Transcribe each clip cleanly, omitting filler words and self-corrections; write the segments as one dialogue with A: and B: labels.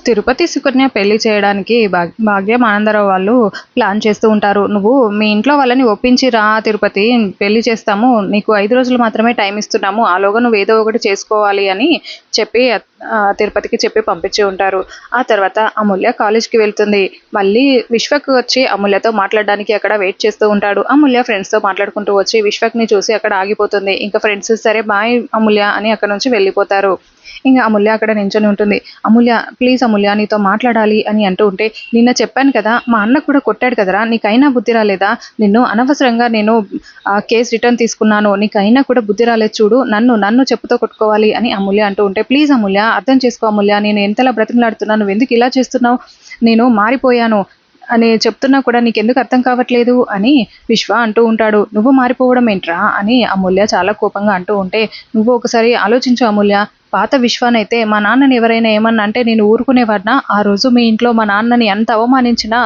A: తిరుపతి సుకన్య పెళ్లి చేయడానికి భాగ్యం ఆనందరావు వాళ్ళు ప్లాన్ చేస్తూ ఉంటారు. నువ్వు మీ ఇంట్లో వాళ్ళని ఒప్పించి రా తిరుపతి, పెళ్లి చేస్తాము, నీకు 5 రోజులు మాత్రమే టైం ఇస్తున్నాము, ఆలోగా నువ్వు ఏదో ఒకటి చేసుకోవాలి అని చెప్పి తిరుపతికి చెప్పి పంపించి ఉంటారు. ఆ తర్వాత అమూల్య కాలేజ్కి వెళ్తుంది. మళ్ళీ విశ్వక్ వచ్చి అమూల్యతో మాట్లాడడానికి అక్కడ వెయిట్ చేస్తూ ఉంటాడు. అమూల్య ఫ్రెండ్స్తో మాట్లాడుకుంటూ వచ్చి విశ్వక్ని చూసి అక్కడ ఆగిపోతుంది. ఇంకా ఫ్రెండ్స్ సరే బాయ్ అమూల్య అని అక్కడ నుంచి వెళ్ళిపోతారు. ఇంకా అమూల్య అక్కడ నించొని ఉంటుంది. అమూల్య ప్లీజ్ అమూల్య నీతో మాట్లాడాలి అని అంటూ ఉంటే, నిన్న చెప్పాను కదా మా అన్న కూడా కొట్టాడు కదరా, నీకైనా బుద్ధి రాలేదా, నిన్ను అనవసరంగా నేను కేసు రిటర్న్ తీసుకున్నాను, నీకైనా కూడా బుద్ధి రాలేదు చూడు, నన్ను నన్ను చెప్పుతో కొట్టుకోవాలి అని అమూల్య అంటూ ఉంటే, ప్లీజ్ అమూల్య అర్థం చేసుకో అమూల్య, నేను ఎంతలా బ్రతిమలాడుతున్నాను, నువ్వు ఎందుకు ఇలా చేస్తున్నావు, నేను మారిపోయాను అని చెప్తున్నా కూడా నీకెందుకు అర్థం కావట్లేదు అని విశ్వ అంటూ ఉంటాడు. నువ్వు మారిపోవడం ఏంట్రా అని అమూల్య చాలా కోపంగా అంటూ ఉంటే, నువ్వు ఒకసారి ఆలోచించు అమూల్య, పాత విశ్వానైతే మా నాన్నని ఎవరైనా ఏమన్నా అంటే నేను ఊరుకునేవాడినా, ఆ రోజు మీ ఇంట్లో మా నాన్నని ఎంత అవమానించినా,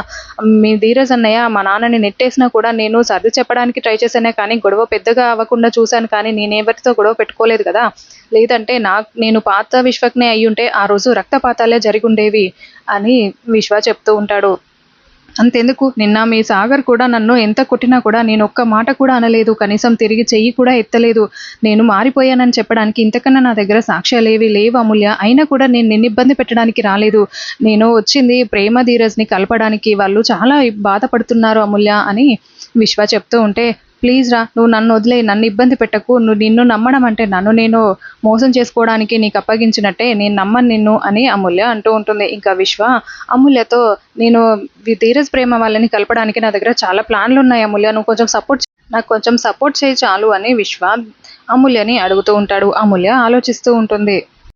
A: మీ ధీరజ్ అన్నయ్య మా నాన్నని నెట్టేసినా కూడా నేను సర్ది చెప్పడానికి ట్రై చేశానే కానీ గొడవ పెద్దగా అవ్వకుండా చూశాను, కానీ నేను ఎవరితో గొడవ పెట్టుకోలేదు కదా, లేదంటే నేను పాత విశ్వక్నే అయ్యుంటే ఆ రోజు రక్తపాతాలే జరిగుండేవి అని విశ్వ చెప్తూ ఉంటాడు. అంతెందుకు నిన్న మీ సాగర్ కూడా నన్ను ఎంత కొట్టినా కూడా నేను ఒక్క మాట కూడా అనలేదు, కనీసం తిరిగి చెయ్యి కూడా ఎత్తలేదు, నేను మారిపోయానని చెప్పడానికి ఇంతకన్నా నా దగ్గర సాక్ష్యాలేవి లేవు అమూల్య, అయినా కూడా నేను నిన్ను ఇబ్బంది పెట్టడానికి రాలేదు, నేను వచ్చింది ప్రేమ ధీరజ్ని కలపడానికి, వాళ్ళు చాలా బాధపడుతున్నారు అమూల్య అని విశ్వ చెప్తూ ఉంటే, ప్లీజ్ రా నువ్వు నన్ను వదిలే, నన్ను ఇబ్బంది పెట్టకు, నువ్వు నిన్ను నమ్మడం అంటే నన్ను నేను మోసం చేసుకోవడానికి నీకు అప్పగించినట్టే, నేను నమ్మను నిన్ను అని అమూల్య అంటూ ఉంటుంది. ఇంకా విశ్వ అమూల్యతో, నేను ధీరజ్ ప్రేమ వాళ్ళని కలపడానికి నా దగ్గర చాలా ప్లాన్లు ఉన్నాయి అమూల్య, నువ్వు కొంచెం నాకు కొంచెం సపోర్ట్ చేయి చాలు అని విశ్వ అమూల్యని అడుగుతూ ఉంటాడు. అమూల్య ఆలోచిస్తూ ఉంటుంది.